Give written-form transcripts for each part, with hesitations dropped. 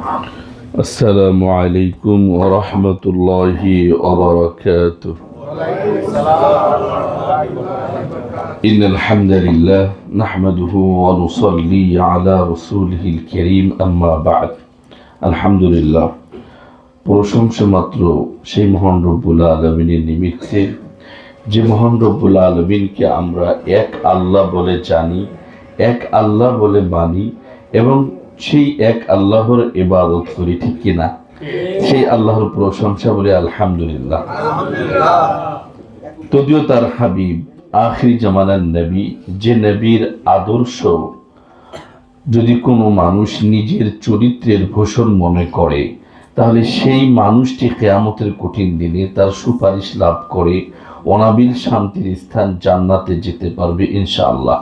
আসসালামু আলাইকুম ওয়া রাহমাতুল্লাহি ওয়া বারাকাতুহু। ইন্নাল হামদালিল্লাহ নাহমাদুহু ওয়া নুসাল্লি আলা রাসূলিহিল কারীম আম্মা বা'দ। আলহামদুলিল্লাহ, প্রশংসা মাত্র সেই মহান রব্বুল আলামিনের নিমিত্তে, যে মহান রব্বুল আলামিনকে আমরা এক আল্লাহ বলে জানি, এক আল্লাহ বলে মানি এবং সেই এক আল্লাহর ইবাদত করি, ঠিক কিনা? সেই আল্লাহর প্রশংসা বলে আলহামদুলিল্লাহ। যদিও তার হাবিব আখিরি জামানার নবী, যে নবীর আদর্শ যদি কোনো মানুষ নিজের চরিত্রের ভূষণ মনে করে, তাহলে সেই মানুষটি কিয়ামতের কঠিন দিনে তার সুপারিশ লাভ করে অনাবিল শান্তির স্থান জান্নাতে যেতে পারবে ইনশাআল্লাহ।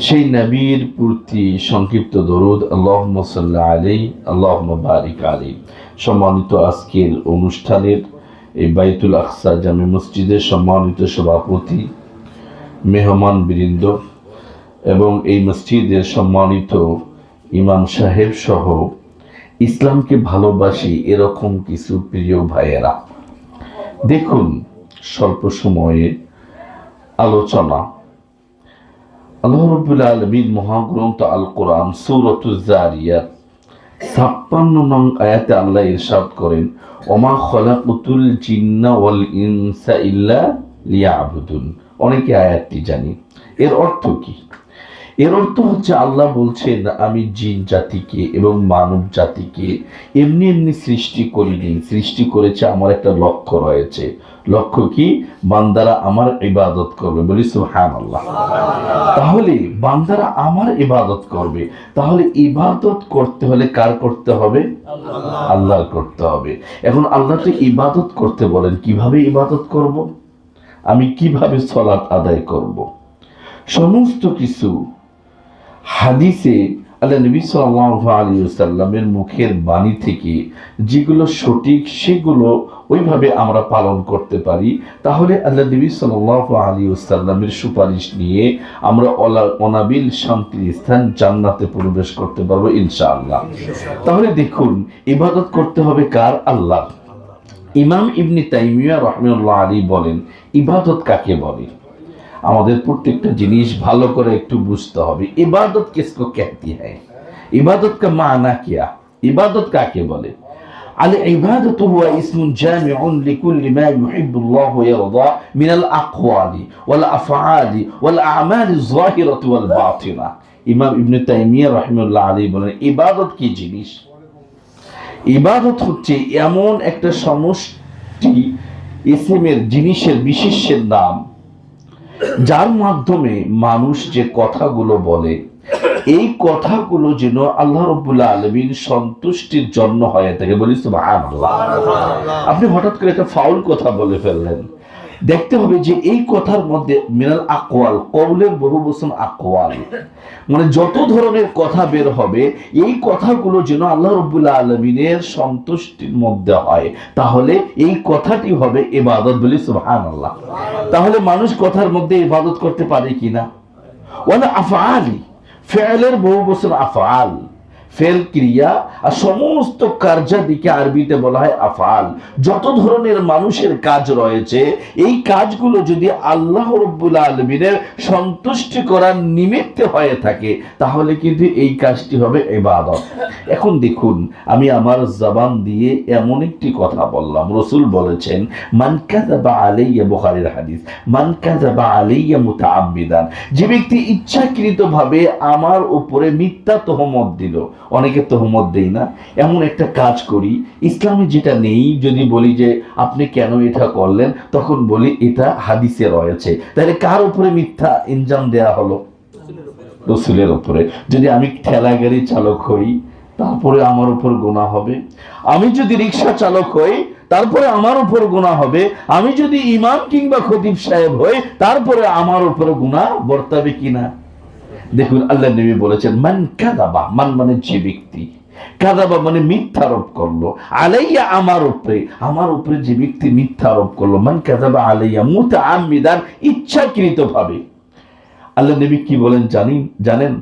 সেই নবীর প্রতি সংক্ষিপ্ত দরুদ, আল্লাহুম্মা সাল্লি আলাইহি আল্লাহুম্মা বারিক আলাইহি। সম্মানিত আজকের অনুষ্ঠানের এই বাইতুল আকসা জামে মসজিদের সম্মানিত সভাপতি, মেহমান বৃন্দ এবং এই মসজিদের সম্মানিত ইমাম সাহেব সহ ইসলামকে ভালোবাসি এরকম কিছু প্রিয় ভাইয়েরা, দেখুন স্বল্প সময়ে আলোচনা। আল্লাহ রাব্বুল আলামিন মহাগ্রন্থ আল কোরআন সূরাতুজ জারিয়াত 56 নং আয়াতে আল্লাহ ইরশাদ করেন, ওমা খলাকুতুল জিন্না ওয়াল ইনসা ইল্লা লিয়াবুদুন। অনেকে আয়াতটি জানি, এর অর্থ কি? এর অর্থ হচ্ছে আল্লাহ বলছেন, আমি জিন জাতিকে এবং মানব জাতিকে এমনি এমনি সৃষ্টি করিনি, সৃষ্টি করেছে আমার একটা লক্ষ্য রয়েছে। লক্ষ্য কি? বান্দারা আমার ইবাদত করবে। বলি সুবহানাল্লাহ। তাহলে বান্দারা আমার ইবাদত করবে, তাহলে ইবাদত করতে হলে কার করতে হবে? আল্লাহর করতে হবে। এখন আল্লাহ তো ইবাদত করতে বলেন, কিভাবে ইবাদত করব? আমি কিভাবে সালাত আদায় করব? সমস্ত কিছু হাদিসে আল্লাহ নবী সাল্লাল্লাহু আলাইহি ওয়াসাল্লামের মুখের বাণী থেকে যেগুলো সঠিক, সেগুলো ওইভাবে আমরা পালন করতে পারি, তাহলে আল্লাহ নবী সাল্লাল্লাহু আলাইহি ওয়াসাল্লামের সুপারিশ নিয়ে আমরা অনাবিল শান্তির স্থান জান্নাতে প্রবেশ করতে পারবো ইনশাআল্লাহ। তাহলে দেখুন, ইবাদত করতে হবে কার? আল্লাহ। ইমাম ইবনে তাইমিয়া রাহমাতুল্লাহ আলাইহি বলেন, ইবাদত কাকে বলে? আমাদের প্রত্যেকটা জিনিস ভালো করে একটু বুঝতে হবে। ইবাদত কিসको कहती है? इबादत का माना क्या? इबादत काके बोले? अल इबादत हुआ इस्म जामिع لكل ما يحب الله ويرضى من الاقوال والافعال والاعمال الظاهره والباطنه। ইমাম ইবনে তাইমিয়া রাহিমাহুল্লাহ আলাইহি বলেন, ইবাদত কি জিনিস? ইবাদত হচ্ছে এমন একটা সমষ্টি ইসমের, জিনিসের, বিশেষের নাম, যার মাধ্যমে মানুষ যে কথাগুলো বলে, এই কথাগুলো যেন আল্লাহ রাব্বুল আলামিন সন্তুষ্টির জন্য হয়ে থাকে। বলি সুবহানাল্লাহ। আপনি হঠাৎ করে একটা ফাউল কথা বলে ফেললেন, দেখতে হবে যে এই কথার মধ্যে মিনাল আকওয়াল, কওলের বহুবচন আকওয়াল, মানে যত ধরনের কথা বের হবে, এই কথাগুলো যেন আল্লাহ রাব্বুল আলামিনের সন্তুষ্টির মধ্যে হয়, তাহলে এই কথাটি হবে ইবাদত। বলি সুবহানাল্লাহ। তাহলে মানুষ কথার মধ্যে ইবাদত করতে পারে কিনা? ওয়ালা আফআলি, ফি'লের বহুবচন আফআল, ফেল ক্রিয়া আর সমস্ত কার্যাদিকে আরবিতে বলা হয় আফআল। যত ধরনের মানুষের কাজ রয়েছে, এই কাজগুলো যদি আল্লাহ রাব্বুল আলামিনের সন্তুষ্টি করার নিমিত্তে হয়ে থাকে, তাহলে কিন্তু এই কাজটি হবে ইবাদত। এখন দেখুন, আমি আমার জবান দিয়ে এমন একটি কথা বললাম, রাসূল বলেছেন, মান কাযাবা আলাইয়া, বুখারীর হাদিস, মান কাযাবা আলাইয়া মুতাআম্মিদান, যে ব্যক্তি ইচ্ছাকৃতভাবে আমার উপরে মিথ্যা তহমত দিল। অনেকে তহমত দেই না, এমন একটা কাজ করি ইসলামে যেটা নেই, যদি বলি যে আপনি কেন এটা করলেন, তখন বলি এটা হাদিসে রয়েছে। তাহলে কার উপরে মিথ্যা ইনজাম দেয়া হলো? রাসূলের উপরে। যদি আমি ঠেলা গাড়ি চালক হই, তারপরে আমার উপর গুনাহ হবে। আমি যদি রিকশা চালক হই, তারপরে আমার উপর গুনাহ হবে। আমি যদি ইমাম কিংবা খতিব সাহেব হই, তারপরে আমার উপরে গুনাহ বর্তাবে কিনা? দেখুন, আল্লাহ নবী বলেছেন, মান কাযাবা, মান মানে যে ব্যক্তি, কাযাবা মানে মিথ্যা আরোপ করলো, আলাইয়া আমার উপরে যে ব্যক্তি মিথ্যা আরোপ করলো, মান কাযাবা আলাইয়া মুতাআম্মিদান, ইচ্ছাকৃতভাবে। আল্লাহ নবী কি বলেন জানেন?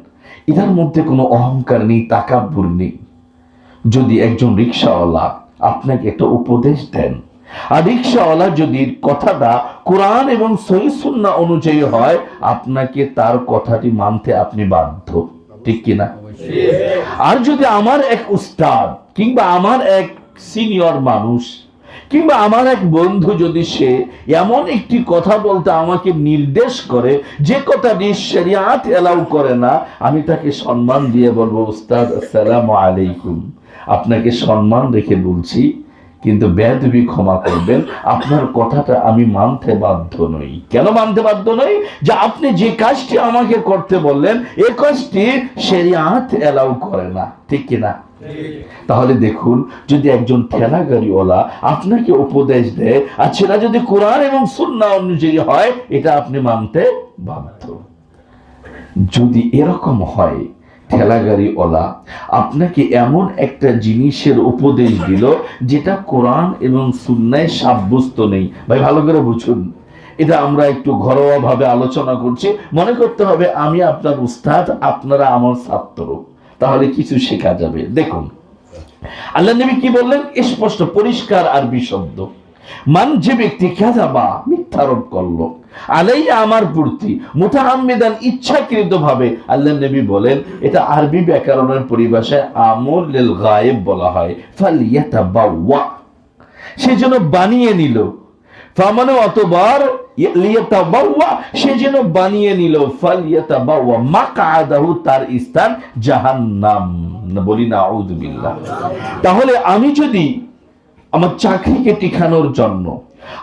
এটার মধ্যে কোনো অহংকার নেই, তাকাব্বুর নেই। যদি একজন রিক্সাওয়ালা আপনাকে একটা উপদেশ দেন, আর রিক্সাওয়ালা যদি কথাটা কোরআন এবং সহিহ সুন্নাহ অনুযায়ী হয়, আপনাকে তার কথাটি মানতে আপনি বাধ্য, ঠিক কিনা? আর যদি আমার এক উস্তাদ কিংবা আমার এক সিনিয়র মানুষ কিংবা আমার এক বন্ধু যদি সে এমন একটি কথা বলতে আমাকে নির্দেশ করে যে কথাটি শরিয়াত এলাও করে না, আমি তাকে সম্মান দিয়ে বলবো, উস্তাদ আসসালামু আলাইকুম, আপনাকে সম্মান রেখে বলছি, কিন্তু বেয়াদবি ক্ষমা করবেন, আপনার কথাটা আমি মানতে বাধ্য নই। কেন মানতে বাধ্য নই? যে আপনি যে কাজটি আমাকে করতে বললেন এই কাজটি শরিয়াত এলাও করে না, ঠিক কিনা? তাহলে দেখুন, যদি একজন ঠেলা গাড়িওয়ালা আপনাকে উপদেশ দেয় আর সেটা যদি কোরআন এবং সুন্নাহ অনুযায়ী হয়, এটা আপনি মানতে বাধ্য। যদি এরকম হয়, ঠেলা গাড়িওয়ালা আপনাকে এমন একটা জিনিসের উপদেশ দিল যেটা কোরআন এবং সুন্নায় সাব্যস্ত নেই, ভাই ভালো করে বুঝুন, এটা আমরা একটু ঘরোয়া ভাবে আলোচনা করছি, মনে করতে হবে আমি আপনার উস্তাদ, আপনারা আমার ছাত্র, তাহলে কিছু শেখা যাবে। দেখুন আল্লাহ নবী কি বললেন, স্পষ্ট পরিষ্কার আরবি শব্দ, মান যে ব্যক্তি কাযাবা মিথ্যারোপ করলো আলাইয়া আমার প্রতি মুতাআম্মিদান ইচ্ছাকৃত ভাবে, আল্লাহ নবী বলেন এটা আরবি ব্যাকরণের পরিভাষায় আমর লিল গায়েব বলা হয়, ফালিয়াতাবাওয়া, সেজন্য বানিয়ে নিল, ফামানে অতবার লিয়াতাবাওয়া, সেজন্য বানিয়ে নিল, ফালিয়াতাবাওয়া মাকআদাহু, তার স্থান জাহান্নাম, বলি নাউযু বিল্লাহ। তাহলে আমি যদি আমার চাকরিকে টিকানোর জন্য,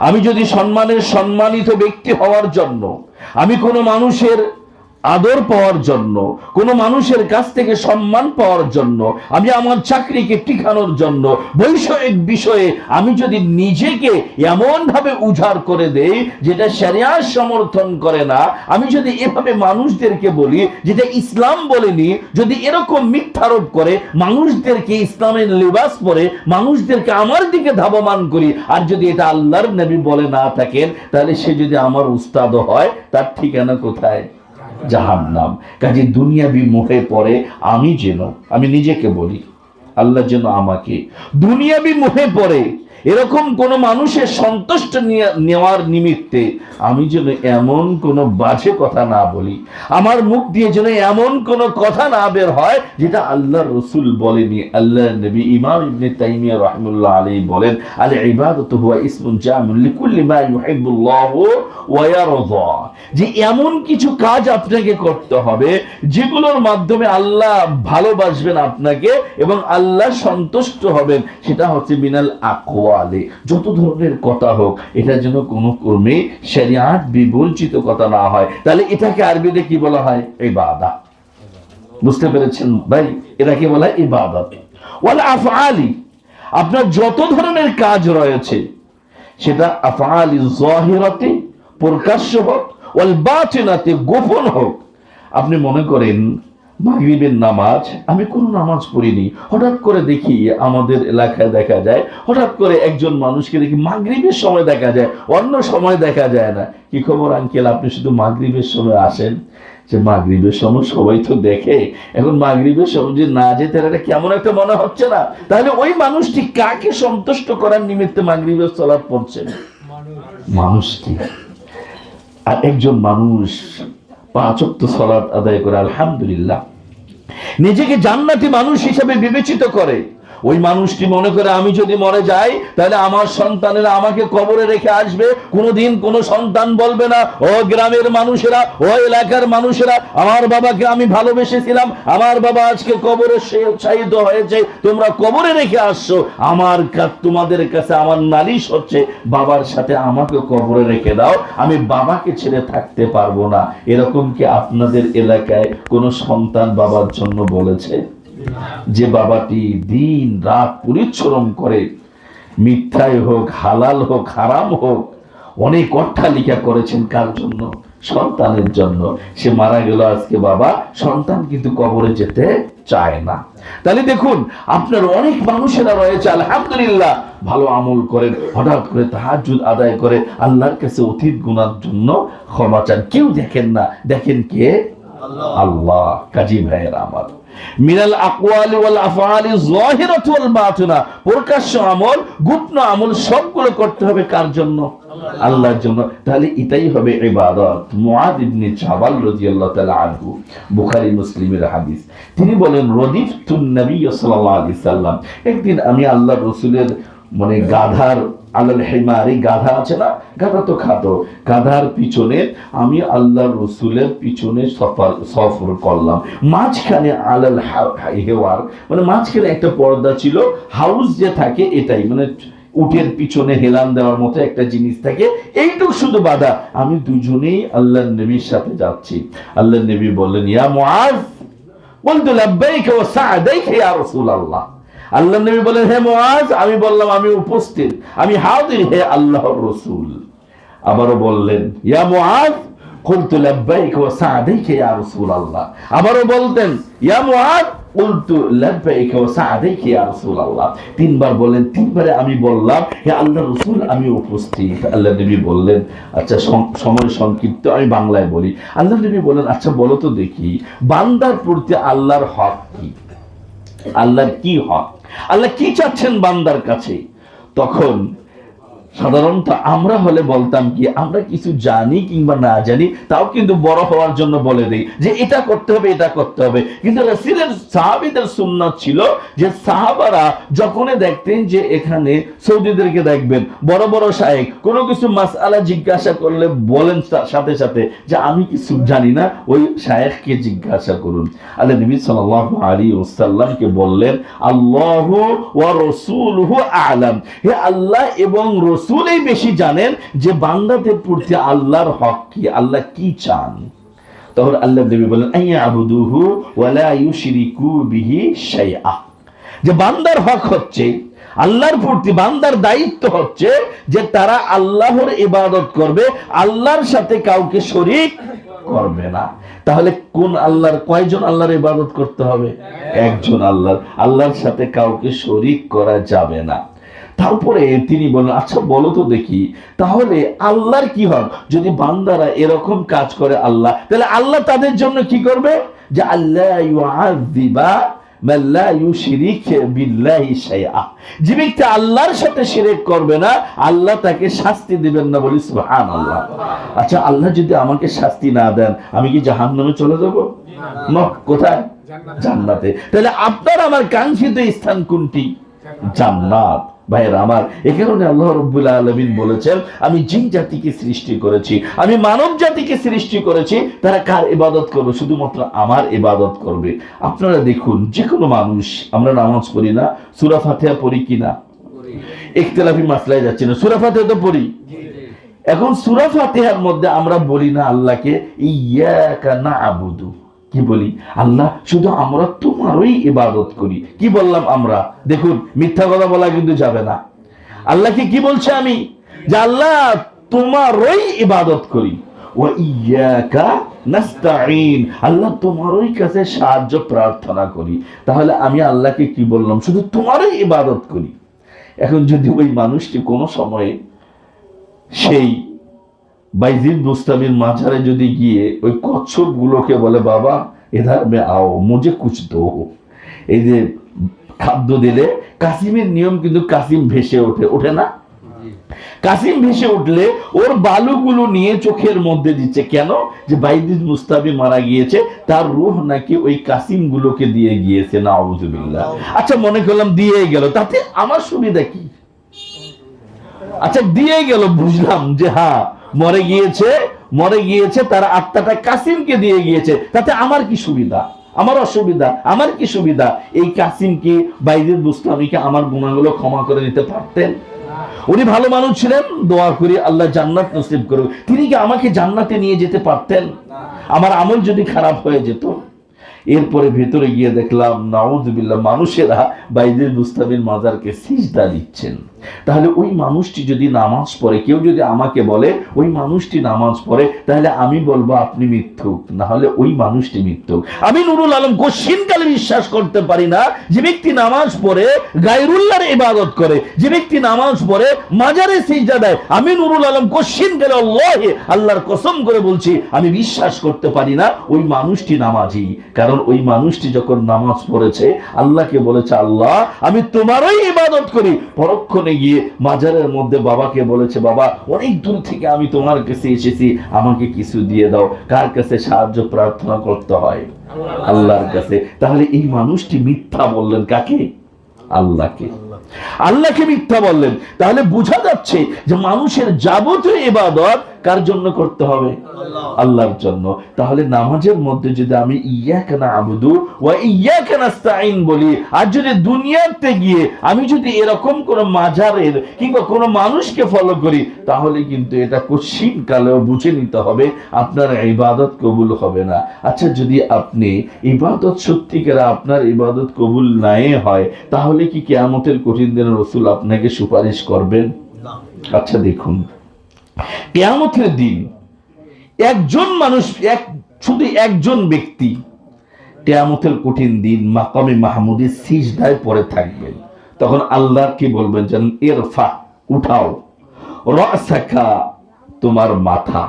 আমি যদি সম্মানের সম্মানিত ব্যক্তি হওয়ার জন্য, আমি কোনো মানুষের আদর পাওয়ার জন্য, কোনো মানুষের কাছ থেকে সম্মান পাওয়ার জন্য, আমি আমার চাকরিকে টিকানোর জন্য বৈষয়িক বিষয়ে আমি যদি নিজেকে এমন ভাবে উজাড় করে দেই যেটা শরিয়াত সমর্থন করে না, আমি যদি এভাবে মানুষদেরকে বলি যেটা ইসলাম বলেনি, যদি এরকম মিথ্যারোপ করে মানুষদেরকে ইসলামের লিবাস পরে মানুষদেরকে আমার দিকে ধাবমান করি, আর যদি এটা আল্লাহর নবী বলে না থাকেন, তাহলে সে যদি আমার উস্তাদ হয়, তার ঠিকানা কোথায়? জাহান্নাম। কাজে দুনিয়াবি মোহে পড়ে আমি নিজেকে বলি, আল্লাহ যেন আমাকে দুনিয়াবি মোহে পড়ে এরকম কোন মানুষের সন্তুষ্ট নেওয়ার নিমিত্তে আমি যেন এমন কোন বাজে কথা না বলি, আমার মুখ দিয়ে যেন এমন কোন কথা না বের হয় যেটা আল্লাহর রাসূল বলেনি। আল্লাহর নবী ইমাম ইবনে তাইমিয়া রাহিমাহুল্লাহ আলাইহি বলেন, আল ইবাদাতু হুয়া ইসমুন জামিউন লিকুল্লি মা ইউহিব্বুল্লাহু ওয়া ইয়ারদা, যে এমন কিছু কাজ আপনাকে করতে হবে যেগুলোর মাধ্যমে আল্লাহ ভালোবাসবেন আপনাকে এবং আল্লাহ সন্তুষ্ট হবেন, সেটা হচ্ছে মিনাল আকওয়ালি, যত ধরনের কথা হোক, এটা যেন কোনো কর্মে শরিয়াত বিবর্জিত কথা না হয়। তাহলে এটাকে আরবিতে কি বলা হয়? ইবাদত। বুঝতে পেরেছেন ভাই? এটাকে বলা হয় ইবাদত। ওয়াল আফআলি, আপনার যত ধরনের কাজ রয়েছে সেটা আফআলি যাহিরাতে প্রকাশ্য হোক, ওয়াল বাতিনাতে গোপন হোক। আপনি মনে করেন মাগরিবের নামাজ, আমি কোনো নামাজ পড়িনি, হঠাৎ করে দেখি আমাদের এলাকায় দেখা যায়, হঠাৎ করে একজন মানুষকে দেখি মাগরিবের সময় দেখা যায়, অন্য সময় দেখা যায় না। কি খবর আঙ্কেল, আপনি শুধু মাগরিবের সময় আসেন? যে মাগরিবের সময় সবাই তো দেখে, এখন মাগরিবের সময় যে না যেতে এটা কেমন একটা মনে হচ্ছে না? তাহলে ওই মানুষটি কাকে সন্তুষ্ট করার নিমিত্তে মাগরিবের সালাত পড়ছেন? মানুষ কি? আর একজন মানুষ 5 ওয়াক্ত সালাত আদায় করে আলহামদুলিল্লাহ নিজেকে জান্নাতি মানুষ হিসেবে বিবেচিত করে, ওই মানুষটি মনে করে আমি যদি মরে যাই তাহলে আমার সন্তানেরা আমাকে কবরে রেখে আসবে, কোনোদিন কোনো সন্তান বলবে না ও গ্রামের মানুষেরা, ও এলাকার মানুষেরা, আমার বাবাকে আমি ভালোবেসেছিলাম, আমার বাবা আজকে কবরে শায়িত হয়েছে, তোমরা কবরে রেখে আসছো, আমার তোমাদের কাছে আমার নালিশ হচ্ছে বাবার সাথে আমাকে কবরে রেখে দাও, আমি বাবাকে ছেড়ে থাকতে পারবো না। এরকম কি আপনাদের এলাকায় কোনো সন্তান বাবার জন্য বলেছে? যে বাবাটি দিন রাত পরিশ্রম করে, মিথ্যাই হোক হালাল হোক হারাম হোক, অনেক অট্টালিকা করেছেন কার জন্য? সন্তানের জন্য। সে মারা গেল আজকে, বাবা সন্তান কিন্তু কবরে যেতে চায় না। তাহলে দেখুন আপনার অনেক মানুষেরা রয়েছে আলহামদুলিল্লাহ ভালো আমল করেন, হঠাৎ করে তাহাজ্জুদ আদায় করে আল্লাহর কাছে অতীত গুনার জন্য ক্ষমা চান, কেউ দেখেন না, দেখেন কে? আল্লাহ। কাজী ভাইয়েরা আমার, মিনাল আকওয়ালি ওয়াল আফআলি যাহিরাতু ওয়াল বাতিনা, প্রকাশ্য আমল গোপন আমল সবগুলো করতে হবে কার জন্য? আল্লাহর জন্য। তাহলে এটাই হবে ইবাদত। মুআদ ইবনে জাবাল রাদিয়াল্লাহু তাআলা আনহু, বুখারী মুসলিমের হাদিস, তিনি বলেন রদিফতুন নবী সাল্লাল্লাহু আলাইহি সাল্লাম, একদিন আমি আল্লাহর রাসূলের মানে গাধার আলাল হিমারি, গাধা আছে না, গাধা তো খাতো, গাধার পিছনে আমি আল্লাহর রসুলের পিছনে সফর করলাম। মাঝখানে আলাল হেওয়ার মানে মাঝখানে একটা পর্দা ছিল, হাউস যে থাকে এটাই, মানে উটের পিছনে হেলান দেওয়ার মতো একটা জিনিস থাকে, এইটুকু শুধু বাধা। আমি দুজনেই আল্লাহর নবীর সাথে যাচ্ছি। আল্লাহর নবী বললেন, ইয়া মুআজ, বলতু লাব্বাইকা ওয়া সা'দাইকা ইয়া রাসূলুল্লাহ। আল্লাহ নবী বলেন, হে মুআজ, আমি বললাম আমি উপস্থিত, আমি হাজির, হে আল্লাহর রাসূল। আবারও বললেন, ইয়া মুআজ, কুলতু লাব্বাইকা ওয়া সা'দাইকা ইয়া রাসূলুল্লাহ। আবারও বলতেন, ইয়া মুআজ, কুলতু লাব্বাইকা ওয়া সা'দাইকা ইয়া রাসূলুল্লাহ। তিনবার বললেন, তিনবারে আমি বললাম, হে আল্লাহর রাসূল, আমি উপস্থিত। আল্লাহ নবী বললেন, আচ্ছা সময় সংক্ষিপ্ত, আমি বাংলায় বলি। আল্লাহ নবী বলেন, আচ্ছা বলো তো দেখি, বান্দার প্রতি আল্লাহর হক কি? আল্লাহর কি হক? আল্লাহ কি চাচ্ছেন বান্দার কাছে? তখন সাধারণত আমরা হলে বলতাম কি, আমরা কিছু জানি কিংবা না জানি তাও কিন্তু বড় হওয়ার জন্য বলে দেই যে এটা করতে হবে, এটা করতে হবে। কিন্তু রাসূলের সাহাবীদের সুন্নাত ছিল যে সাহাবারা যখনই দেখতেন যে এখানে সৌদিদেরকে দেখবেন বড় বড় শায়েখ কোনো কিছু মাসআলা জিজ্ঞাসা করলে বলেন সাথে সাথে যে আমি কিছু জানি না, ওই শায়েখকে জিজ্ঞাসা করুন। আল্লাহ নবী সাল্লাল্লাহু আলাইহি ওয়াসাল্লামকে বললেন, আল্লাহু ওয়া রাসূলুহু আ'লাম, হে আল্লাহ এবং রাসূলই বেশি জানেন যে বান্দাদের প্রতি আল্লাহর হক কি, আল্লাহ কি চান। তখন আল্লাহ নবী বলেন, আইয়াবুদুহু ওয়া লা ইউশরিকু বিহি শাইআ, যে বান্দার হক হচ্ছে, আল্লাহর প্রতি বান্দার দায়িত্ব হচ্ছে যে তারা আল্লাহর ইবাদত করবে, আল্লাহর সাথে কাউকে শরীক করবে না। তাহলে কোন আল্লাহর, কয়জন আল্লাহর ইবাদত করতে হবে? একজন আল্লাহর, আল্লাহর সাথে কাউকে শরীক করা যাবে না। তারপরে তিনি বলেন, আচ্ছা বলো তো দেখি, তাহলে আল্লাহর কি হক? যদি বান্দারা এরকম কাজ করে আল্লাহ, তাহলে আল্লাহ তাদের জন্য কি করবে? যে আল্লাহ ইউআযিবা মান লা ইউশরিক বিল্লাহি শাইআ, যে ব্যক্তি আল্লাহর সাথে শিরক করবে না আল্লাহ তাকে শাস্তি দিবেন না। বলি সুবহানাল্লাহ। আচ্ছা আল্লাহ যদি আমাকে শাস্তি না দেন, আমি কি জাহান্নামে চলে যাব? না, কোথায়? জান্নাতে। তাহলে আপনার আমার কাঙ্ক্ষিত স্থান কোনটি? জান্নাত। ভাইয়েরা আমার, এ কারণে আল্লাহ রাব্বুল আলামিন বলেছেন, আমি জিন জাতিকে সৃষ্টি করেছি, আমি মানব জাতিকে সৃষ্টি করেছি, তারা কার ইবাদত করবে? শুধুমাত্র আমার ইবাদত করবে। আপনারা দেখুন, যে কোনো মানুষ, আমরা নামাজ পড়ি না, সূরা ফাতিহা পড়ি কিনা? ইখতিলাফি মাসলায় যাচ্ছে না, সূরা ফাতিহা তো পড়ি। এখন সূরা ফাতিহার মধ্যে আমরা বলি না আল্লাহকে ইয়াকা না'বুদু, কি বলি? আল্লাহ শুধু আমরা তোমারই ইবাদত করি। কি বললাম আমরা? দেখুন, মিথ্যা কথা বলা কিন্তু যাবে না। আল্লাহকে কি বলছে আমি? যে আল্লাহ তোমারই ইবাদত করি। ওয়া ইয়াকা নাস্তাঈন, আল্লাহ তোমারই কাছে সাহায্য প্রার্থনা করি। তাহলে আমি আল্লাহকে কি বললাম? শুধু তোমারই ইবাদত করি। এখন যদি ওই মানুষটি কোনো সময়ে সেই বাইজিদ বুস্তামির মাঝারে যদি গিয়ে ওই কচ্ছপ গুলোকে বলে, বাবা এধার মে আও মুঝে কুছ দো, এই যে খাদ্য দিলে, কাসিমের নিয়ম কিন্তু কাসিম ভেসে ওঠে, ওঠে না? কাসিম ভেসে উঠলে ওর বালুগুলো নিয়ে চোখের মধ্যে দিচ্ছে। কেন? যে বাইজিদ মুস্তামি মারা গিয়েছে, তার রূহ নাকি ওই কাসিম গুলোকে দিয়ে গিয়েছে। নাউযুবিল্লাহ। আচ্ছা মনে করলাম দিয়ে গেল, তাতে আমার সুবিধা কি? আচ্ছা দিয়ে গেল, বুঝলাম যে হ্যাঁ মরে গিয়েছে, তার আত্মাটা কাসিমকে দিয়ে গিয়েছে, তাতে আমার কি সুবিধা? আমার অসুবিধা? আমার কি সুবিধা? এই কাসিমকে, বাইজিদ বুস্তামিকে আমার গুনাহগুলো ক্ষমা করে দিতে পারতেন। উনি ভালো মানুষ ছিলেন, দোয়া করি আল্লাহ জান্নাত নসিব করুক। তিনি কি আমাকে জান্নাতে নিয়ে যেতে পারতেন আমার আমল যদি খারাপ হয়ে যেত? এরপরে ভেতরে গিয়ে দেখলাম নাউযুবিল্লাহ মানুষেরা বাইজিদ বুস্তামির মাজারকে সিজদা দিচ্ছেন। তাহলে ওই মানুষটি যদি নামাজ পড়ে, কেউ যদি আমাকে বলে ওই মানুষটি নামাজ পড়ে, তাহলে আমি বলবো আপনি মিথ্যুক, না হলে ওই মানুষটি মিথ্যুক। আমি নুরুল আলম কোশ্চিনকালে বিশ্বাস করতে পারি না যে ব্যক্তি নামাজ পড়ে গায়রুল্লাহর ইবাদত করে, যে ব্যক্তি নামাজ পড়ে মাজারে সিজদা দেয়, আমি নুরুল আলম কোশ্চিনকালে আল্লাহর কসম করে বলছি আমি বিশ্বাস করতে পারি না ওই মানুষটি নামাজি। কারণ ওই মানুষটি যখন নামাজ পড়েছে আল্লাহকে বলেছে আল্লাহ আমি তোমারই ইবাদত করি, পরক্ষণে গিয়ে মাজারের মধ্যে বাবাকে বলেছে বাবা অনেক দূর থেকে আমি তোমার কাছে এসেছি, আমাকে কিছু দিয়ে দাও। কার কাছে সাহায্য প্রার্থনা করতে হয়? আল্লাহর কাছে। তাহলে এই মানুষটি মিথ্যা বললেন কাকে? আল্লাহকে। আল্লাহকে মিথ্যা বললেন। তাহলে বোঝা যাচ্ছে যে মানুষের যাবতীয় ইবাদত কার জন্য করতে হবে? আল্লাহর জন্য। তাহলে নামাজের মধ্যে যদি আমি ইয়াকা না'বুদু ওয়া ইয়াকা নাস্তাঈন বলি, আর যদি দুনিয়াতে গিয়ে আমি যদি এরকম কোন মাজারের কিংবা কোন মানুষকে ফলো করি, তাহলে কিন্তু এটা কোশ্চিন কালেও বুঝে নিতে হবে আপনার ইবাদত কবুল হবে না। আচ্ছা, যদি আপনি ইবাদত সত্যিকার আপনার ইবাদত কবুল নাই হয়, তাহলে কি কিয়ামতের কঠিন দিনে রাসূল আপনাকে সুপারিশ করবেন? আচ্ছা দেখুন, কিয়ামতের দিন একজন মানুষ, শুধু একজন ব্যক্তি কিয়ামতের কঠিন দিন মাকামে মাহমুদে সিজদায় পড়ে থাকবেন। তখন আল্লাহ কি বলবেন জানেন? ইরফা, উঠাও, রাসাকা, তোমার মাথা,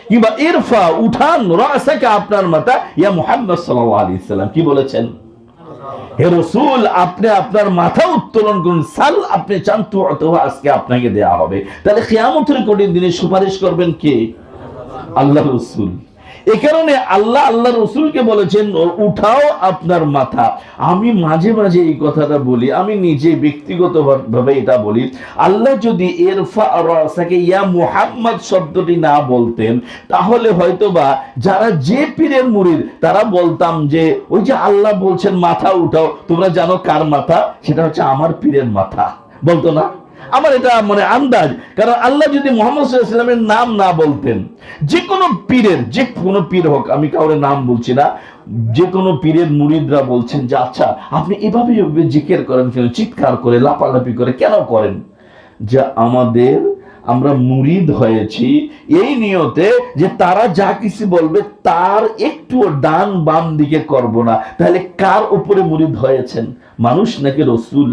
কিংবা ইরফা, উঠান, রাসাকা, আপনার মাথা, ইয়া মুহাম্মদ সাল্লাল্লাহু আলাইহি সাল্লাম কি বলেছেন? হে রাসূল আপনি আপনার মাথা উত্তোলন করুন, সাল, আপনি চান তো আজকে আপনাকে দেয়া হবে। তাহলে কিয়ামতের কঠিন দিনে সুপারিশ করবেন কে? আল্লাহ রাসূল। এই কারণে আল্লাহ রাসূলকে বলেছেন উঠাও আপনার মাথা। আমি মাঝে মাঝে এই কথাটা বলি, আমি নিজে ব্যক্তিগতভাবে এটা বলি, আল্লাহ যদি ইরফা রাসাকে ইয়া মুহাম্মদ শব্দটি না বলতেন, তাহলে হয়তোবা যারা যে পীরের মুরিদ তারা বলতাম যে ওই যে আল্লাহ বলছেন মাথা উঠাও, তোমরা জানো কার মাথা? সেটা হচ্ছে আমার পীরের মাথা, বলতো না? আমার এটা মানে আন্দাজ। কারণ আল্লাহ যদি মুহাম্মদ সাল্লাল্লাহু আলাইহি ওয়াসাল্লামের নাম না বলতেন, যে কোনো পীরের, যে কোনো পীর হোক, আমি কাউরে নাম বলছি না, যে কোনো পীরের মুরিদরা বলছেন যে আচ্ছা আপনি এভাবে জিকির করেন কেন, চিৎকার করে লাপালাপি করে কেন করেন? যে আমরা মুরিদ হয়েছি এই নিয়তে যে তারা যা কিছু বলবে তার একটু ডান বাম দিকে করব না। তাহলে কার উপরে মুরিদ হয়েছেন? মানুষ নাকি রাসূল?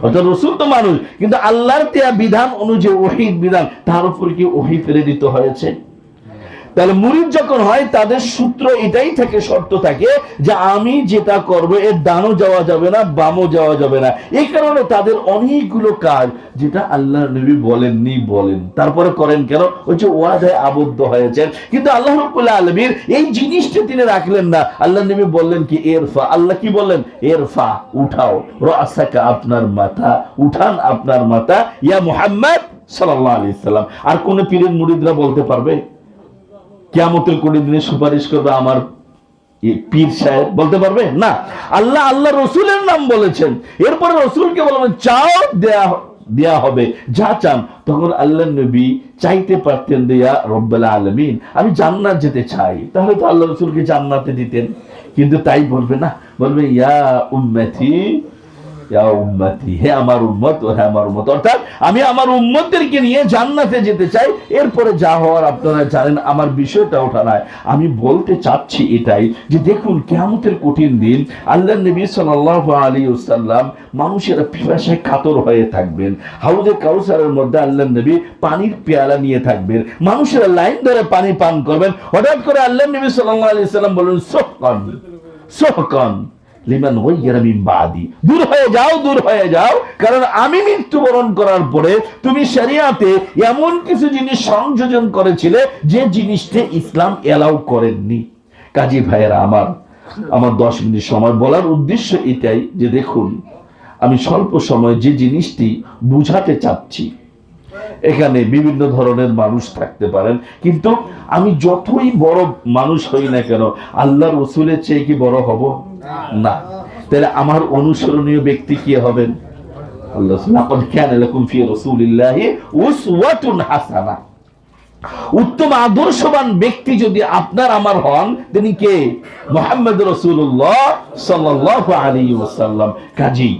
অর্থাৎ রাসূল তো মানুষ, কিন্তু আল্লাহর দেয়া বিধান অনুযায়ী ওহী বিধান, তার উপর কি ওহী প্রেরিত হয়েছে? তাহলে মুরিদ যখন হয় তাদের সূত্র এটাই থাকে, শর্ত থাকে যে আমি যেটা করব এর ডানও যাওয়া যাবে না, বামও যাওয়া যাবে না। এই কারণে তাদের অনেকগুলো কাজ যেটা আল্লাহর নবী বলেননি বলেন, তারপরে করেন কেন? ওই যে ওয়াদায় আবদ্ধ হয়েছেন। কিন্তু আল্লাহ রাব্বুল আলামিন এই জিনিসটা তিনি রাখলেন না। আল্লাহর নবী বললেন কি ইরফা, আল্লাহ কি বললেন? ইরফা, উঠাও, রাসাকা, আপনার মাথা, উঠান আপনার মাথা, ইয়া মুহাম্মদ সাল্লাল্লাহু আলাইহি সাল্লাম। আর কোন পীরের মুরিদরা বলতে পারবে কিয়ামতের কঠিন দিনে সুপারিশ করবে আমার পীর সাহেব? বলতে পারবে না। আল্লাহ রাসূলের নাম বলেছেন, এরপরে রাসূলকে বলবেন চাও দেয়া হবে, যা চান। তখন আল্লাহ নবী চাইতে পারতেন ইয়া রব্বুল আলামিন আমি জান্নাত যেতে চাই, তাহলে তো আল্লাহ রাসূলকে জান্নাতে দিতেন। কিন্তু তাই বলবে না, বলবে ইয়া উম্মতি, ইয়া উম্মতি, হে আমার উম্মত, ও হে আমার উম্মত, অর্থাৎ আমি আমার উম্মতদেরকে নিয়ে জান্নাতে যেতে চাই। এরপরে যা হওয়ার আপনারা জানেন, আমার বিষয়টা ওঠা নয়। আমি বলতে চাচ্ছি এটাই যে দেখুন কিয়ামতের কঠিন দিন আল্লাহর নবী সাল্লাল্লাহু আলাইহি ওয়াসাল্লাম মানুষেরা পিপাসায় কাতর হয়ে থাকবেন। হাউজে কাউসারের মধ্যে আল্লাহর নবী পানির পেয়ালা নিয়ে থাকবেন, মানুষেরা লাইন ধরে পানি পান করবেন। হঠাৎ করে আল্লাহর নবী সাল্লাল্লাহু আলাইহি ওয়াসাল্লাম বলেন সুহকান, সুহকান লিমান গায়্যারা মিন বাদি, দূর হয়ে যাও, দূর হয়ে যাও, কারণ আমি মৃত্যুবরণ করার পরে তুমি শরিয়াতে এমন কিছু জিনিস সংযোজন করেছিলে যে জিনিসটা ইসলাম এলাও করেননি। কাজী ভাইয়েরা আমার 10 মিনিট সময় বলার উদ্দেশ্য এটাই যে দেখুন আমি স্বল্প সময়ে যে জিনিসটি বুঝাতে চাচ্ছি, এখানে বিভিন্ন ধরনের মানুষ থাকতে পারেন, কিন্তু আমি যতই বড় মানুষ হই না কেন আল্লাহ রাসূলের চেয়ে কি বড় হব? না। তাহলে আমার অনুসরণীয় ব্যক্তি কি হবেন? আল্লাহ লাকাদ কানা লাকুম ফি রাসূলিল্লাহি উসওয়াতুন হাসানাহ। উত্তম আদর্শবান ব্যক্তি যদি আপনার আমার হন, তিনি কে? মুহাম্মদ রাসূলুল্লাহ সাল্লাল্লাহু আলাইহি ওয়াসাল্লাম। কাজী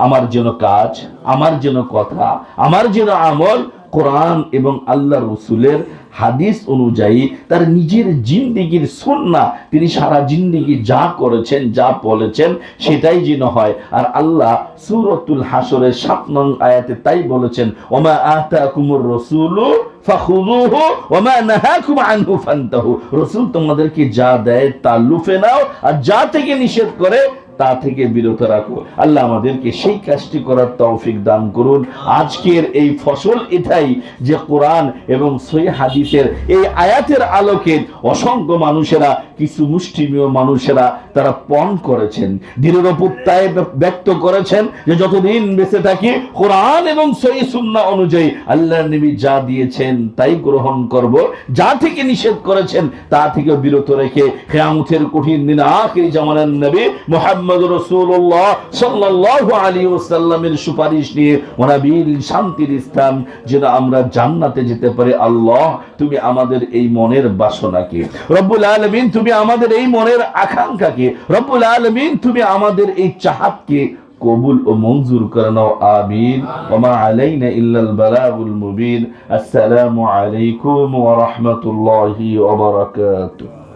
আমার যেন কাজ, আমার যেন কথা, আমার যেন আমল কোরআন এবং আল্লাহ রসুলের হাদিস অনুযায়ী, তার নিজের জিন্দিগির সুন্নাহ, তিনি সারা জিন্দিগি যা করেছেন, যা বলেছেন, সেটাই যেন হয়। আর আল্লাহ সূরাতুল হাসরের 7 নং আয়াতে তাই বলেছেন, ওমা আতাকুমুর রাসূলু ফাখুযুহু ওমা নাহাকুম আনহু ফান্তাহু। রাসূল তোমাদেরকে যা দেয় তা লুফে নাও, আর যা থেকে নিষেধ করে তা থেকে বিরত রাখো। আল্লাহ আমাদেরকে সেই কাজটি করার তৌফিক দান করুন। আজকের এই ফসল এটাই যে কোরআন এবং সহিহ হাদিসের এই আয়াতের আলোকে অসংখ্য মানুষেরা, কিছু মুষ্টিমেয় মানুষেরা তারা পণ করেছেন, দৃঢ় প্রত্যয় ব্যক্ত করেছেন যে যতদিন বেঁচে থাকি কোরআন এবং সহিহ সুন্নাহ অনুযায়ী আল্লাহর নবী যা দিয়েছেন তাই গ্রহণ করব, যা থেকে নিষেধ করেছেন তা থেকে বিরত রেখে কিয়ামতের কঠিন দিন আখির জামানার নবী মুহাম্মদ রাসূলুল্লাহ সাল্লাল্লাহু আলাইহি ওয়াসাল্লামের সুপারিশ নিয়ে ওনাবিল শান্তির স্থান যেন আমরা জান্নাতে যেতে পারি। আল্লাহ তুমি আমাদের এই মনের বাসনাকে, রব্বুল আলামিন তুমি আমাদের এই মনের আকাঙ্ক্ষাকে, রব্বুল আলামিন তুমি আমাদের এই চাহাতকে কবুল ও মঞ্জুর করে নাও। আমিন। ওমা আলাইনা ইল্লাল বালাগুল মুবিন। আসসালামু আলাইকুম ওয়া রাহমাতুল্লাহি ওয়া বারাকাতুহু।